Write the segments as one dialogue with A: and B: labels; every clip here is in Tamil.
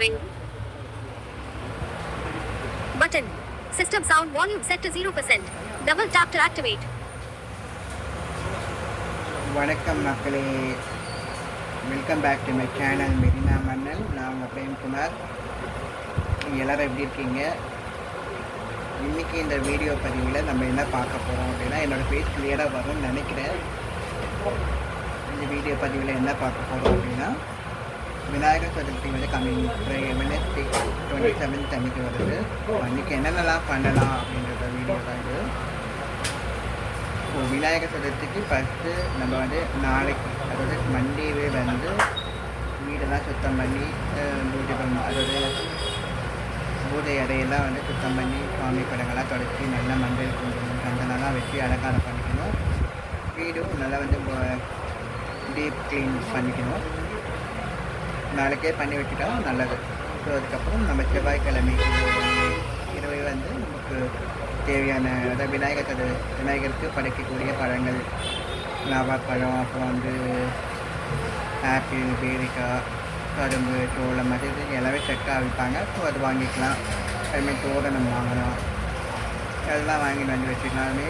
A: scoring. Button. System sound volume set to 0%. Double tap to activate.
B: வணக்கம் மக்களே, welcome back to my channel Marina Mannan. நான் உங்கள் பிரேம்குமார். எல்லோரும் எப்படி இருக்கீங்க? இன்றைக்கி இந்த வீடியோ பதிவில் நம்ம என்ன பார்க்க போகிறோம் அப்படின்னா, என்னோடய ஃபேஸ் கிளியராக வரும்னு நினைக்கிறேன். இந்த வீடியோ பதிவில் என்ன பார்க்க போகிறோம் அப்படின்னா, விநாயகர் சதுர்த்தி வந்து கம்மிங் வெனஸ்டே 27 அன்றைக்கி வருது. அன்றைக்கி என்னென்னலாம் பண்ணலாம் அப்படின்றத வீடியோ தான் இது. ஸோ விநாயகர் சதுர்த்திக்கு ஃபஸ்ட்டு நம்ம வந்து நாளைக்கு, அதாவது மண்டேவே வந்து வீடெல்லாம் சுத்தம் பண்ணி பூஜை பண்ணணும். அதாவது பூஜை அறையெல்லாம் வந்து சுத்தம் பண்ணி சுவாமி படங்கள்லாம் தொடச்சி நல்லா மஞ்சள் குங்குமம் சந்தனம்லாம் வச்சு அலங்காரம் பண்ணிக்கணும். வீடும் நல்லா வந்து டீப் க்ளீன் பண்ணிக்கணும். நாளைக்கே பண்ணி வச்சுட்டா நல்லது. ஸோ அதுக்கப்புறம் நம்ம செவ்வாய்க்கிழமை இரவு வந்து நமக்கு தேவையான, அதாவது விநாயகருக்கு படைக்கக்கூடிய பழங்கள், நாவப்பழம், அப்புறம் வந்து ஆப்பிள், பேரிக்காய், கரும்பு, சோளம், அது இது எல்லாமே செட்டாக விற்பாங்க. ஸோ அது வாங்கிக்கலாம். அதுமாதிரி தோரணம் வாங்கணும். அதெல்லாம் வாங்கிட்டு வந்து வச்சுக்கலாமே.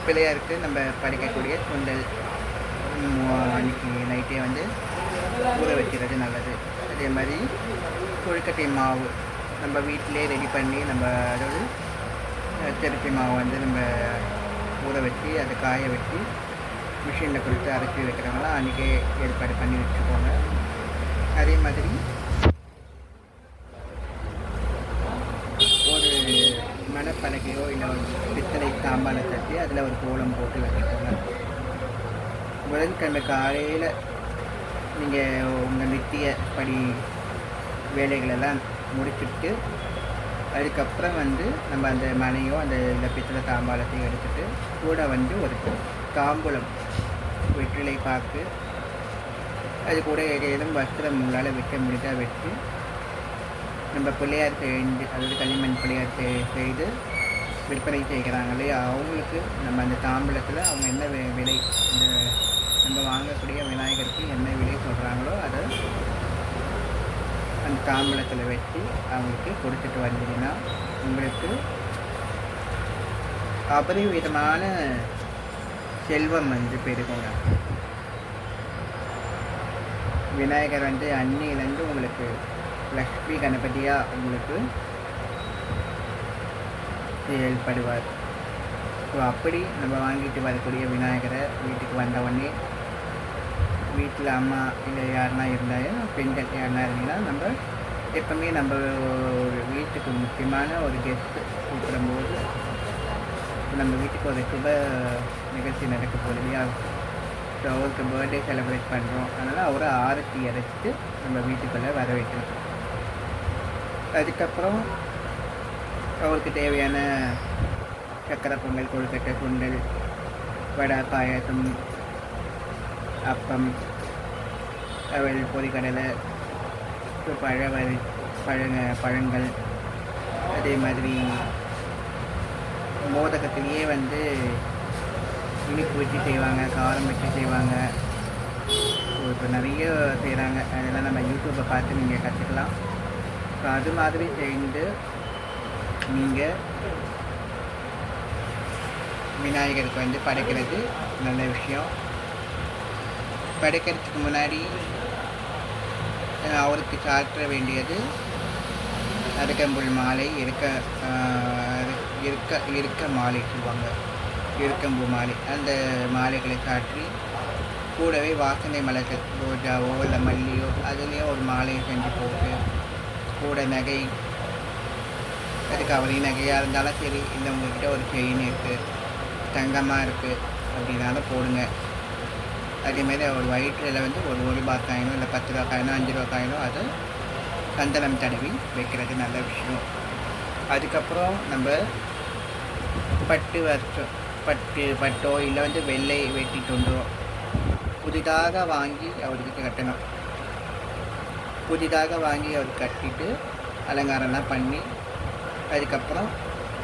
B: பிள்ளையாருக்கு நம்ம படைக்கக்கூடிய சுண்டல் அன்றைக்கி நைட்டே வந்து ஊற வைக்கிறது நல்லது. அதே மாதிரி கொழுக்கட்டை மாவு நம்ம வீட்டிலே ரெடி பண்ணி, நம்ம அதாவது திருச்சி மாவு வந்து நம்ம ஊற வச்சு அதை காய வச்சு மிஷினில் கொடுத்து அரைச்சி வைக்கிறவங்களாம் அன்றைக்கே ஏற்பாடு பண்ணி வச்சுக்கோங்க. அதே மாதிரி ஒரு மணப்பலகையோ இல்லை ஒரு பித்தளை தாம்பாலை தட்டி அதில் ஒரு கோலம் போட்டு வச்சுக்கோங்க. புதன்கிழமை காலையில் நீங்கள் உங்கள் நித்திய படி வேலைகளெல்லாம் முடிச்சுட்டு, அதுக்கப்புறம் வந்து நம்ம அந்த மனையோ அந்த இல்லை பித்தளை தாம்பாலத்தையும் எடுத்துகிட்டு கூட வந்து ஒரு தாம்பூலம், வெற்றிலை பாக்கு, அது கூட ஏதேனும் வஸ்திரம் உங்களால் வைக்க முடிஞ்சால் வச்சு நம்ம பிள்ளையார் செய்து, அதாவது களிமண் பிள்ளையார் செய்து விற்பனை செய்கிறாங்களே அவங்களுக்கு நம்ம அந்த தாம்பூலத்தில் அவங்க என்ன விலை, இந்த நம்ம வாங்கக்கூடிய விநாயகருக்கு என்ன விலை சொல்கிறாங்களோ அதை அந்த தாம்பூலத்தில் வச்சு அவங்களுக்கு கொடுத்துட்டு வந்தீங்கன்னா உங்களுக்கு அபரிவிதமான செல்வம் வந்து பெருகுங்க. விநாயகர் வந்து அன்னியிலேருந்து உங்களுக்கு லக்ஷ்மி கணபதியாக உங்களுக்கு செயல்படுவார். ஸோ அப்படி நம்ம வாங்கிட்டு வரக்கூடிய விநாயகரை வீட்டுக்கு வந்தவுடனே வீட்டில் அம்மா இல்லை யாருன்னா இருந்தாலும், பெண்கள் யாருன்னா இருந்தீங்கன்னா, நம்ம எப்பவுமே நம்ம ஒரு வீட்டுக்கு முக்கியமான ஒரு கெஸ்ட்டு கூப்பிடும்போது நம்ம வீட்டுக்கு ஒரு சுப நிகழ்ச்சி நடக்க போகுது இல்லையா? ஸோ அவருக்கு பர்த்டே செலிப்ரேட் பண்ணுறோம். அதனால் அவரை ஆரத்தி அரைச்சிட்டு நம்ம வீட்டுக்குள்ளே வர வைக்கணும். அதுக்கப்புறம் அவருக்கு தேவையான சக்கரை பொங்கல், கொழுக்கட்டை, சுண்டல், வடை, பாயாசம், அப்பம், அவல், பொரிக்கடலை, பழங்கள், அதே மாதிரி மோதகத்திலேயே வந்து இனிப்பு வச்சு செய்வாங்க, காரம் வச்சு செய்வாங்க. இப்போ நிறைய செய்கிறாங்க. அதெல்லாம் நம்ம யூடியூப்பை பார்த்து நீங்கள் கற்றுக்கலாம். ஸோ அது மாதிரி செய்து நீங்கள் விநாயகருக்கு வந்து படைக்கிறது நல்ல விஷயம். படைக்கிறதுக்கு முன்னாடி அவருக்கு சாற்ற வேண்டியது அருகம்புல் மாலை, இருக்க மாலை சொல்லுவாங்க, இருக்கம்பு மாலை. அந்த மாலைகளை சாற்றி கூடவே வாசனை மலர்கள், ரோஜாவோ இல்லை மல்லியோ அதுலேயும் ஒரு மாலையை செஞ்சு போட்டு, கூட நகை, அதுக்கு அவரை நகையாக இருந்தாலும் சரி, இல்லை உங்கள்கிட்ட ஒரு செயின் இருக்குது, தங்கமாக இருக்குது அப்படின்னாலும் போடுங்க. அதேமாரி ஒரு வயிற்றில் வந்து ஒரு ரூபா காயினோ இல்லை 10 ரூபா காயினோ 5 ரூபா காயினோ அதை சந்தனம் தடவி வைக்கிறது நல்ல விஷயம். அதுக்கப்புறம் நம்ம பட்டோ இல்லை வந்து வெள்ளை வெட்டி துண்டோ புதிதாக வாங்கி அவருக்கு கட்டணும். புதிதாக வாங்கி அவருக்கு கட்டிட்டு அலங்காரம்லாம் பண்ணி, அதுக்கப்புறம்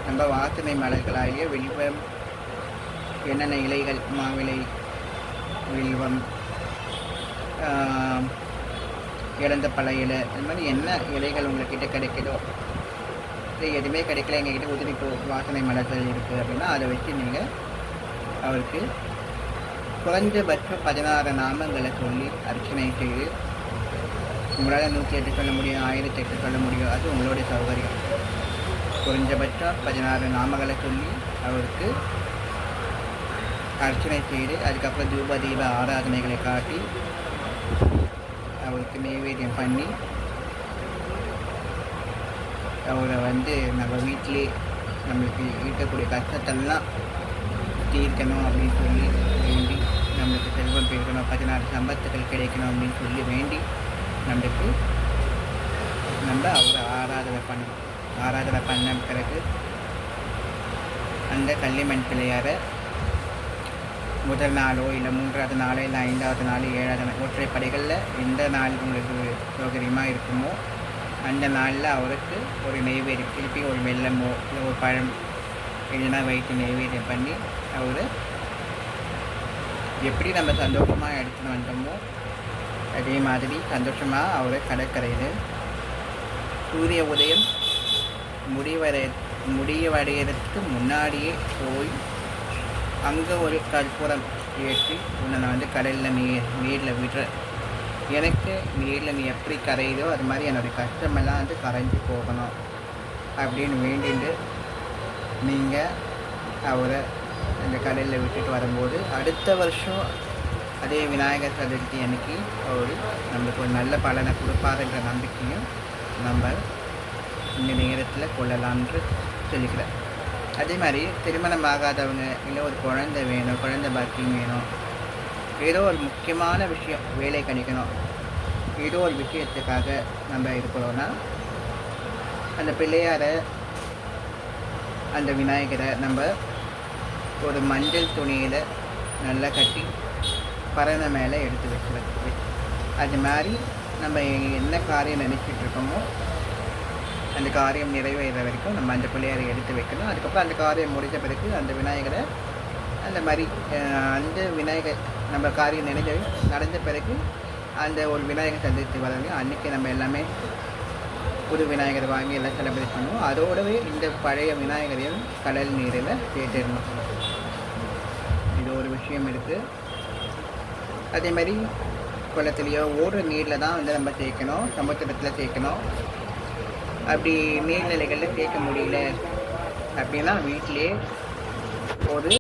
B: நம்ம வாசனை மலர்களாகிய வில்வம், என்னென்ன இலைகள், மாவிலை, வில்வம், இழந்த பல இலை இந்த மாதிரி என்ன இலைகள் உங்கள்கிட்ட கிடைக்குதோ, இல்லை எதுவுமே கிடைக்கல எங்ககிட்ட உதிரிப்பு வாசனை மலர்கள் இருக்குது அப்படின்னா அதை வச்சு நீங்கள் அவருக்கு குறைஞ்சபட்சம் 16 நாமங்களை சொல்லி அர்ச்சனை செய்து, உங்களால் 108 சொல்ல முடியும், 1008 சொல்ல முடியும், அது உங்களுடைய சௌகரியம். குறைஞ்சபட்சம் 16 நாமங்களை சொல்லி அவருக்கு அர்ச்சனை செய்து, அதுக்கப்புறம் தூப தீப ஆராதனைகளை காட்டி அவருக்கு நைவேத்தியம் பண்ணி அவரை நம்ம வீட்டிலே நம்மளுக்கு இருக்கக்கூடிய கஷ்டத்தெல்லாம் தீர்க்கணும் அப்படின்னு சொல்லி வேண்டி, நம்மளுக்கு செல்வம் பெருக்கணும், 16 சம்பத்துக்கள் கிடைக்கணும் அப்படின்னு சொல்லி வேண்டி நம்மளுக்கு அவரை ஆராதனை பண்ணணும். ஆராதனை பண்ண பிறகு அந்த கள்ளிமண் பிள்ளையாரை முதல் நாளோ இல்லை 3வது நாளோ இல்லை 5வது நாள் 7வது நாள் ஒற்றைப்படைகளில் எந்த நாள் உங்களுக்கு சௌகரியமாக இருக்குமோ அந்த நாளில் அவருக்கு ஒரு நெய்வேத்தியம், திருப்பி ஒரு வெல்லமோ இல்லை ஒரு பழம் இல்லைன்னா வைத்து நெய்வேத்தியம் பண்ணி அவர் எப்படி நம்ம சந்தோஷமாக எடுத்துன்னு வந்தோமோ அதே மாதிரி சந்தோஷமாக அவரை கடற்கரையில் சூரிய உதயம் முடிவடைகிறதுக்கு முன்னாடியே போய் அங்கே ஒரு கற்பூரம் ஏற்றி உன்னை நான் கடலில் நீரில் விடுற, எனக்கு நீரில் நீ எப்படி கரையுதோ அது மாதிரி என்னுடைய கஷ்டமெல்லாம் கரைஞ்சி போகணும் அப்படின்னு வேண்டிட்டு நீங்கள் அவரை அந்த கடலில் விட்டுட்டு வரும்போது அடுத்த வருஷம் அதே விநாயகர் சதுர்த்தி அன்னைக்கு அவர் நம்மளுக்கு ஒரு நல்ல பலனை கொடுப்பாருன்ற நம்பிக்கையும் நம்ம இந்த நேரத்தில் கொள்ளலாம்னு சொல்லிக்கிறேன். அதே மாதிரி திருமணம் ஆகாதவங்க, இல்லை ஒரு குழந்தை வேணும், குழந்தை பாக்கியம் வேணும், ஏதோ ஒரு முக்கியமான விஷயம், வேலை கிடைக்கணும், ஏதோ ஒரு விஷயத்துக்காக நம்ம இருக்கிறோன்னா அந்த பிள்ளையாரை அந்த விநாயகரை நம்ம ஒரு மஞ்சள் துணியில் நல்லா கட்டி பறனை மேலே எடுத்து வச்சுருக்கு. அது மாதிரி நம்ம என்ன காரியம் நினச்சிட்டு இருக்கோமோ அந்த காரியம் நிறைவேற வரைக்கும் நம்ம அந்த பிள்ளையாரை எடுத்து வைக்கணும். அதுக்கப்புறம் அந்த காரியம் முடித்த பிறகு அந்த விநாயகரை அந்த மாதிரி அந்த விநாயகர் நம்ம காரியம் நடந்த பிறகு அந்த ஒரு விநாயகர் சதுர்த்தி வராங்க அன்றைக்கி நம்ம எல்லாமே புது விநாயகர் வாங்கி எல்லாம் செலிப்ரேட் பண்ணுவோம். அதோடவே இந்த பழைய விநாயகரையும் கடல் நீரில் சேர்த்திடணும். இது ஒரு விஷயம் இருக்குது. அதே மாதிரி குளத்துலேயோ ஓடுற நீரில் தான் நம்ம சேர்க்கணும், சமுத்திரத்தில் சேர்க்கணும். அப்படி நீர்நிலைகளில் சேர்க்க முடியல அப்படின்னா வீட்டிலே ஒரு